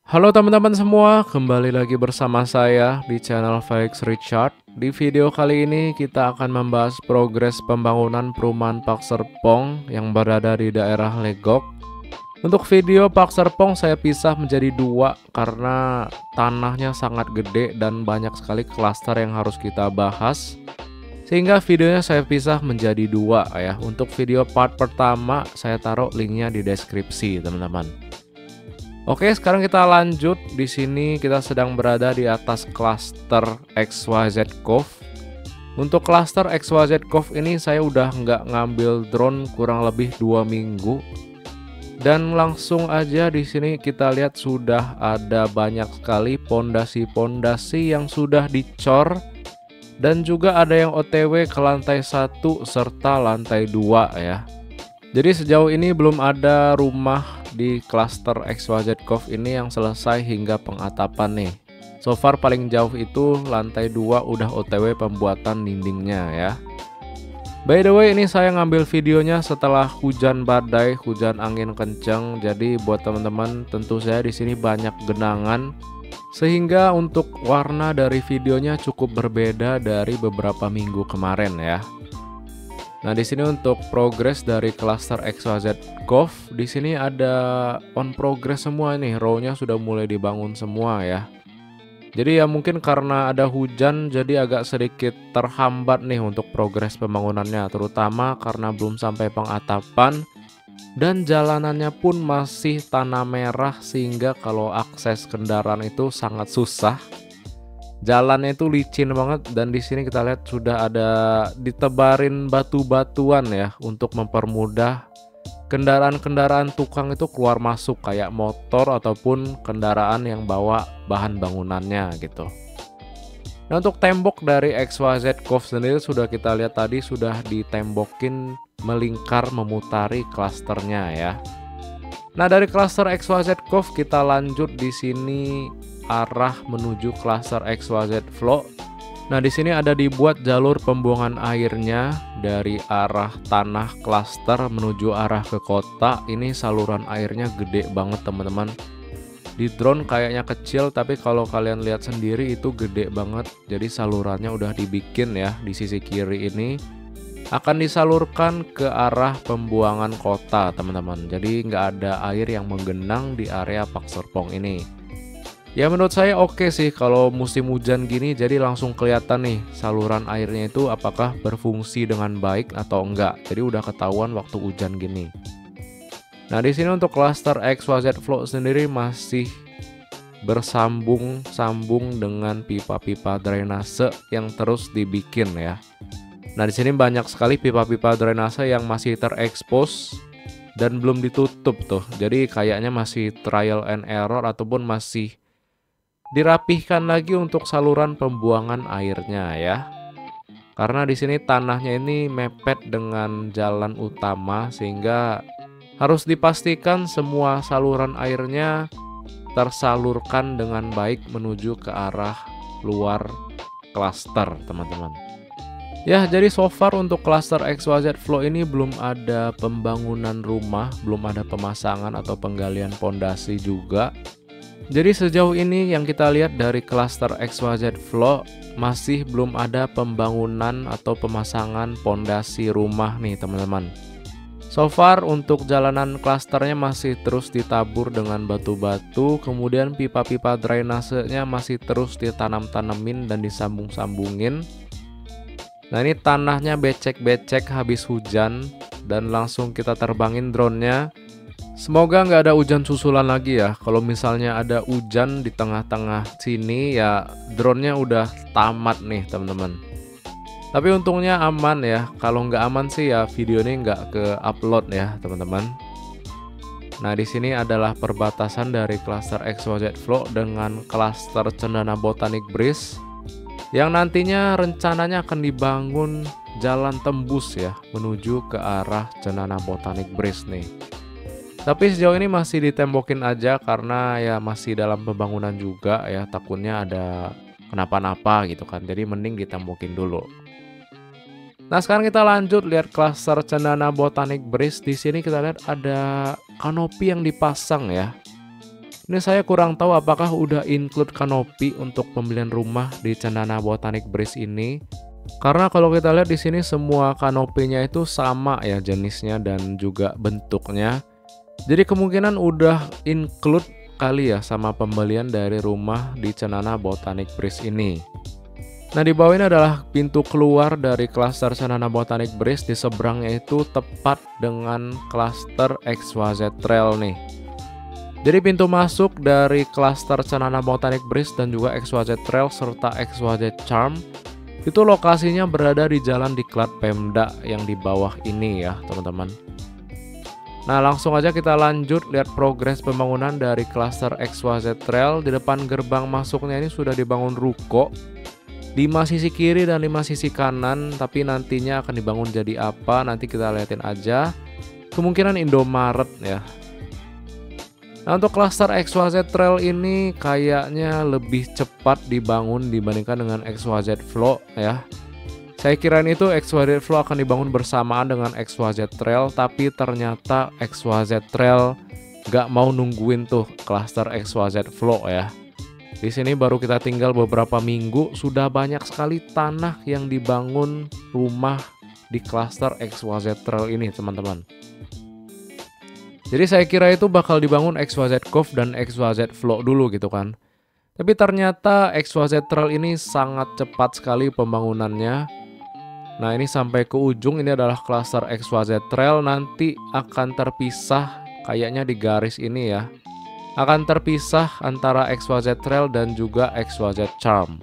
Halo teman-teman semua, kembali lagi bersama saya di channel Felix Richard. Di video kali ini kita akan membahas progres pembangunan perumahan Pak Serpong yang berada di daerah Legok. Untuk video Pak Serpong saya pisah menjadi dua karena tanahnya sangat gede dan banyak sekali klaster yang harus kita bahas. Sehingga videonya saya pisah menjadi dua ya. Untuk video part pertama saya taruh linknya di deskripsi teman-teman. Oke, sekarang kita lanjut. Di sini kita sedang berada di atas klaster XYZ Cove. Untuk klaster XYZ Cove ini saya udah nggak ngambil drone kurang lebih 2 minggu. Dan langsung aja di sini kita lihat sudah ada banyak sekali pondasi-pondasi yang sudah dicor. Dan juga ada yang OTW ke lantai 1 serta lantai 2 ya. Jadi sejauh ini belum ada rumah di klaster XYZ Cove ini yang selesai hingga pengatapan nih. So far paling jauh itu lantai 2 udah OTW pembuatan dindingnya ya. By the way, ini saya ngambil videonya setelah hujan badai, hujan angin kencang. Jadi buat teman-teman tentu saya di sini banyak genangan sehingga untuk warna dari videonya cukup berbeda dari beberapa minggu kemarin ya. Nah, di sini untuk progres dari klaster XYZ Cove, di sini ada on progress semua nih, row-nya sudah mulai dibangun semua ya. Jadi ya mungkin karena ada hujan jadi agak sedikit terhambat nih untuk progres pembangunannya, terutama karena belum sampai pengatapan dan jalanannya pun masih tanah merah sehingga kalau akses kendaraan itu sangat susah. Jalannya itu licin banget dan di sini kita lihat sudah ada ditebarin batu-batuan ya untuk mempermudah kendaraan-kendaraan tukang itu keluar masuk kayak motor ataupun kendaraan yang bawa bahan bangunannya gitu. Nah, untuk tembok dari XYZ Cove sendiri sudah kita lihat tadi sudah ditembokin melingkar memutari klasternya ya. Nah, dari klaster XYZ Cove kita lanjut di sini arah menuju klaster XYZ Flow. Nah, di sini ada dibuat jalur pembuangan airnya dari arah tanah klaster menuju arah ke kota. Ini saluran airnya gede banget teman-teman. Di drone kayaknya kecil tapi kalau kalian lihat sendiri itu gede banget. Jadi salurannya udah dibikin ya di sisi kiri ini akan disalurkan ke arah pembuangan kota teman-teman. Jadi nggak ada air yang menggenang di area Pak Serpong ini. Ya menurut saya oke sih kalau musim hujan gini, jadi langsung kelihatan nih saluran airnya itu apakah berfungsi dengan baik atau enggak. Jadi udah ketahuan waktu hujan gini. Nah, di sini untuk klaster XYZ Flow sendiri masih bersambung-sambung dengan pipa-pipa drainase yang terus dibikin ya. Nah, di sini banyak sekali pipa-pipa drainase yang masih terekspos dan belum ditutup tuh. Jadi kayaknya masih trial and error ataupun masih dirapihkan lagi untuk saluran pembuangan airnya ya. Karena di sini tanahnya ini mepet dengan jalan utama sehingga harus dipastikan semua saluran airnya tersalurkan dengan baik menuju ke arah luar klaster, teman-teman. Ya, jadi so far untuk klaster XYZ Flow ini belum ada pembangunan rumah, belum ada pemasangan atau penggalian pondasi juga. Jadi sejauh ini yang kita lihat dari klaster XYZ Flow masih belum ada pembangunan atau pemasangan pondasi rumah nih teman-teman. So far untuk jalanan klasternya masih terus ditabur dengan batu-batu, kemudian pipa-pipa drainasenya masih terus ditanam-tanemin dan disambung-sambungin. Nah, ini tanahnya becek-becek habis hujan dan langsung kita terbangin drone-nya. Semoga nggak ada hujan susulan lagi ya. Kalau misalnya ada hujan di tengah-tengah sini ya drone-nya udah tamat nih teman-teman. Tapi untungnya aman ya. Kalau nggak aman sih ya video ini nggak ke upload ya teman-teman. Nah, di sini adalah perbatasan dari klaster XYZ Flow dengan klaster Cendana Botanic Breeze yang nantinya rencananya akan dibangun jalan tembus ya menuju ke arah Cendana Botanic Breeze nih. Tapi sejauh ini masih ditembokin aja karena ya masih dalam pembangunan juga ya, takutnya ada kenapa-napa gitu kan. Jadi mending ditembokin dulu. Nah, sekarang kita lanjut lihat klaster Cendana Botanic Breeze. Di sini kita lihat ada kanopi yang dipasang ya. Ini saya kurang tahu apakah udah include kanopi untuk pembelian rumah di Cendana Botanic Breeze ini. Karena kalau kita lihat di sini semua kanopinya itu sama ya jenisnya dan juga bentuknya. Jadi kemungkinan udah include kali ya sama pembelian dari rumah di Cendana Botanic Breeze ini. Nah, di bawah ini adalah pintu keluar dari klaster Cendana Botanic Breeze. Di seberangnya itu tepat dengan klaster XYZ Trail nih. Jadi pintu masuk dari klaster Cendana Botanic Breeze dan juga XYZ Trail serta XYZ Charm itu lokasinya berada di Jalan Diklat Pemda yang di bawah ini ya teman-teman. Nah, langsung aja kita lanjut lihat progres pembangunan dari klaster XYZ Trail. Di depan gerbang masuknya ini sudah dibangun ruko 5 sisi kiri dan 5 sisi kanan, tapi nantinya akan dibangun jadi apa nanti kita liatin aja. Kemungkinan Indomaret ya. Nah, untuk klaster XYZ Trail ini kayaknya lebih cepat dibangun dibandingkan dengan XYZ Flow ya. Saya kirain itu XYZ Flow akan dibangun bersamaan dengan XYZ Trail, tapi ternyata XYZ Trail gak mau nungguin tuh klaster XYZ Flow ya. Di sini baru kita tinggal beberapa minggu, sudah banyak sekali tanah yang dibangun rumah di klaster XYZ Trail ini teman-teman. Jadi saya kira itu bakal dibangun XYZ Cove dan XYZ Flow dulu gitu kan. Tapi ternyata XYZ Trail ini sangat cepat sekali pembangunannya. Nah, ini sampai ke ujung ini adalah klaster XYZ Trail, nanti akan terpisah kayaknya di garis ini ya. Akan terpisah antara XYZ Trail dan juga XYZ Charm.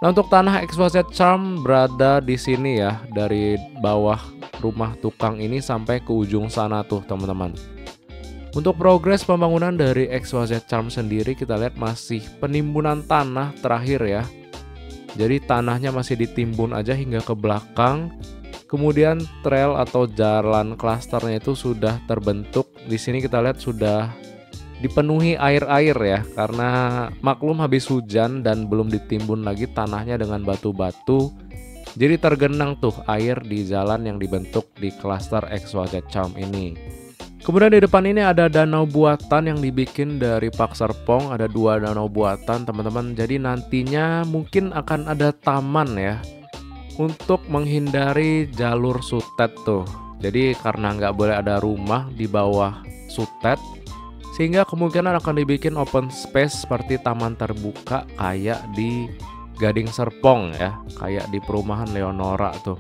Nah, untuk tanah XYZ Charm berada di sini ya, dari bawah rumah tukang ini sampai ke ujung sana tuh teman-teman. Untuk progres pembangunan dari XYZ Charm sendiri kita lihat masih penimbunan tanah terakhir ya. Jadi tanahnya masih ditimbun aja hingga ke belakang. Kemudian trail atau jalan klasternya itu sudah terbentuk. Di sini kita lihat sudah dipenuhi air-air ya, karena maklum habis hujan dan belum ditimbun lagi tanahnya dengan batu-batu. Jadi tergenang tuh air di jalan yang dibentuk di klaster XYZ Charm ini. Kemudian di depan ini ada danau buatan yang dibikin dari Pak Serpong. Ada 2 danau buatan teman-teman. Jadi nantinya mungkin akan ada taman ya, untuk menghindari jalur sutet tuh. Jadi karena nggak boleh ada rumah di bawah sutet, sehingga kemungkinan akan dibikin open space seperti taman terbuka kayak di Gading Serpong ya, kayak di perumahan Leonora tuh.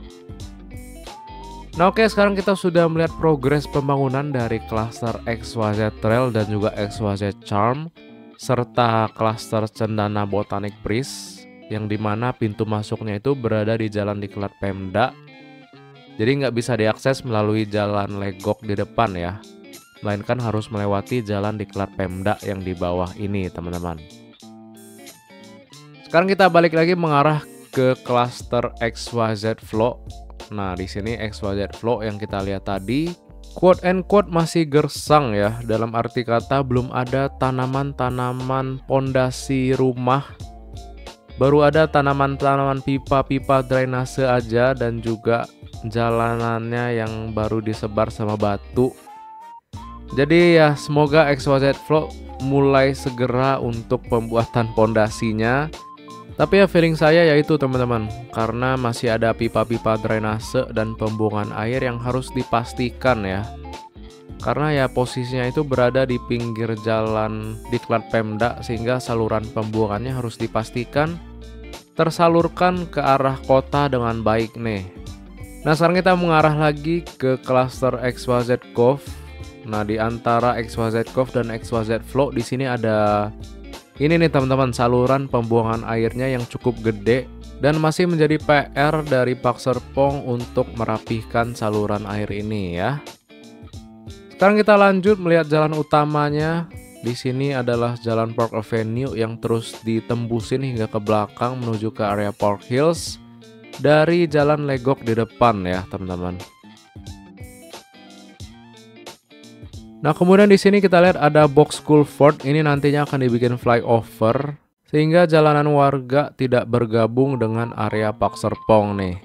Nah, oke, sekarang kita sudah melihat progres pembangunan dari klaster XYZ Trail dan juga XYZ Charm serta klaster Cendana Botanic Breeze, yang dimana pintu masuknya itu berada di Jalan Diklat Pemda. Jadi nggak bisa diakses melalui jalan legok di depan ya, melainkan harus melewati Jalan Diklat Pemda yang di bawah ini teman-teman. Sekarang kita balik lagi mengarah ke klaster XYZ Flow. Nah, di sini XYZ Flow yang kita lihat tadi, quote and quote masih gersang ya. Dalam arti kata belum ada tanaman-tanaman pondasi rumah. Baru ada tanaman-tanaman pipa-pipa drainase aja dan juga jalanannya yang baru disebar sama batu. Jadi ya semoga XYZ Flow mulai segera untuk pembuatan pondasinya. Tapi ya feeling saya yaitu teman-teman, karena masih ada pipa-pipa drainase dan pembuangan air yang harus dipastikan ya. Karena ya posisinya itu berada di pinggir jalan Diklat Pemda, sehingga saluran pembuangannya harus dipastikan tersalurkan ke arah kota dengan baik nih. Nah, sekarang kita mengarah lagi ke klaster XYZ Cove. Nah, di antara XYZ Cove dan XYZ Flow di sini ada ini nih teman-teman, saluran pembuangan airnya yang cukup gede dan masih menjadi PR dari Pak Serpong untuk merapihkan saluran air ini ya. Sekarang kita lanjut melihat jalan utamanya. Di sini adalah Jalan Park Avenue yang terus ditembusin hingga ke belakang menuju ke area Park Hills dari jalan legok di depan ya, teman-teman. Nah, kemudian di sini kita lihat ada box culvert. Ini nantinya akan dibikin flyover sehingga jalanan warga tidak bergabung dengan area Pak Serpong nih.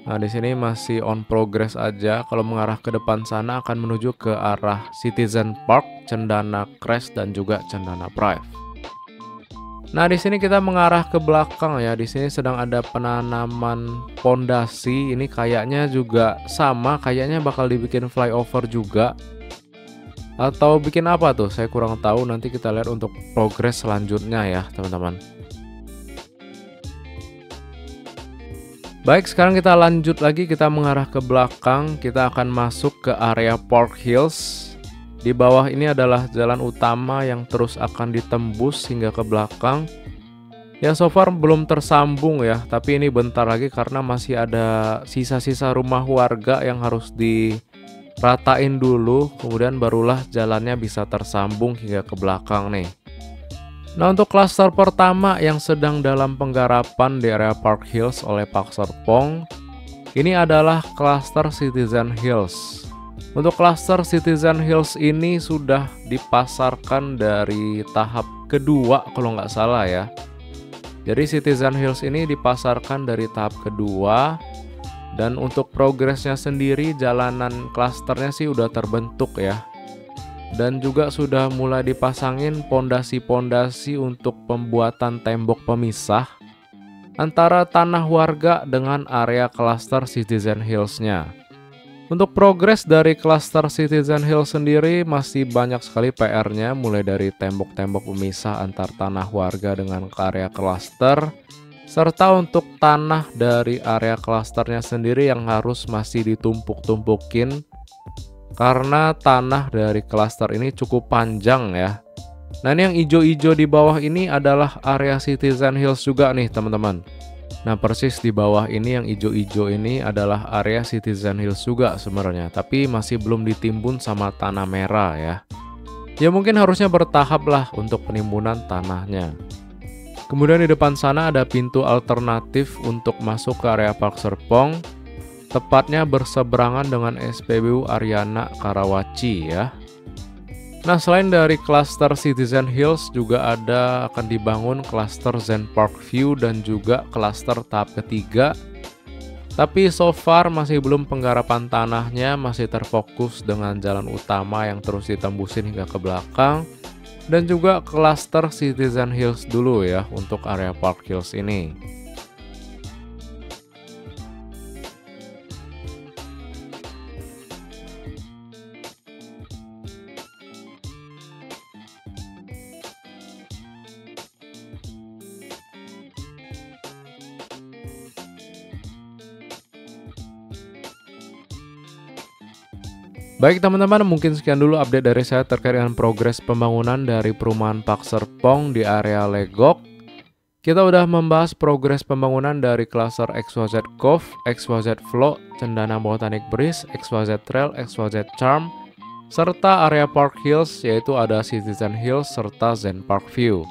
Nah, di sini masih on progress aja. Kalau mengarah ke depan sana akan menuju ke arah Citizen Park, Cendana Crest dan juga Cendana Drive. Nah, di sini kita mengarah ke belakang ya. Di sini sedang ada penanaman pondasi. Ini kayaknya juga sama, kayaknya bakal dibikin flyover juga. Atau bikin apa tuh? Saya kurang tahu. Nanti kita lihat untuk progres selanjutnya ya, teman-teman. Baik, sekarang kita lanjut lagi, kita mengarah ke belakang. Kita akan masuk ke area Park Hills. Di bawah ini adalah jalan utama yang terus akan ditembus hingga ke belakang. Ya, so far belum tersambung ya, tapi ini bentar lagi karena masih ada sisa-sisa rumah warga yang harus diratain dulu. Kemudian barulah jalannya bisa tersambung hingga ke belakang nih. Nah, untuk klaster pertama yang sedang dalam penggarapan di area Park Hills oleh Pak Serpong, ini adalah klaster Citizen Hills. Untuk klaster Citizen Hills ini sudah dipasarkan dari tahap kedua kalau nggak salah ya. Jadi Citizen Hills ini dipasarkan dari tahap kedua, dan untuk progresnya sendiri jalanan klasternya sih udah terbentuk ya. Dan juga sudah mulai dipasangin pondasi-pondasi untuk pembuatan tembok pemisah antara tanah warga dengan area klaster Citizen Hills-nya. Untuk progres dari klaster Citizen Hills sendiri masih banyak sekali PR-nya, mulai dari tembok-tembok pemisah antar tanah warga dengan area klaster, serta untuk tanah dari area klasternya sendiri yang harus masih ditumpuk-tumpukin karena tanah dari klaster ini cukup panjang ya. Nah, ini yang hijau-hijau di bawah ini adalah area Citizen Hills juga nih teman-teman. Nah, persis di bawah ini yang hijau-hijau ini adalah area Citizen Hills juga sebenarnya, tapi masih belum ditimbun sama tanah merah ya. Ya mungkin harusnya bertahap lah untuk penimbunan tanahnya. Kemudian di depan sana ada pintu alternatif untuk masuk ke area Park Serpong, tepatnya berseberangan dengan SPBU Ariana Karawaci ya. Nah, selain dari klaster Citizen Hills juga akan dibangun klaster Zen Park View dan juga klaster tahap ketiga. Tapi so far masih belum penggarapan tanahnya, masih terfokus dengan jalan utama yang terus ditembusin hingga ke belakang. Dan juga klaster Citizen Hills dulu ya untuk area Park Hills ini. Baik teman-teman, mungkin sekian dulu update dari saya terkait dengan progres pembangunan dari perumahan Pak Serpong di area Legok. Kita udah membahas progres pembangunan dari klaster XYZ Cove, XYZ Flow, Cendana Botanic Breeze, XYZ Trail, XYZ Charm, serta area Park Hills yaitu ada Citizen Hills serta Zen Park View.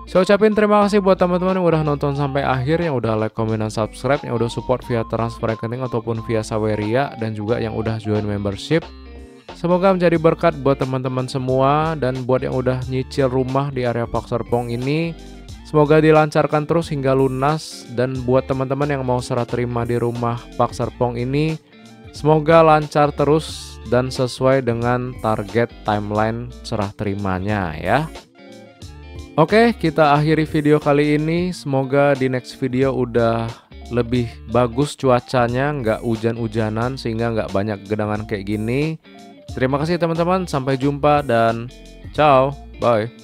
Saya ucapin terima kasih buat teman-teman yang udah nonton sampai akhir, yang udah like, comment, dan subscribe, yang udah support via transfer rekening ataupun via Saweria, dan juga yang udah join membership. Semoga menjadi berkat buat teman-teman semua, dan buat yang udah nyicil rumah di area Pak Serpong ini, semoga dilancarkan terus hingga lunas. Dan buat teman-teman yang mau serah terima di rumah Pak Serpong ini, semoga lancar terus dan sesuai dengan target timeline serah terimanya ya. Oke, kita akhiri video kali ini. Semoga di next video udah lebih bagus cuacanya, nggak hujan-hujanan sehingga nggak banyak gedangan kayak gini. Terima kasih teman-teman, sampai jumpa dan ciao, bye.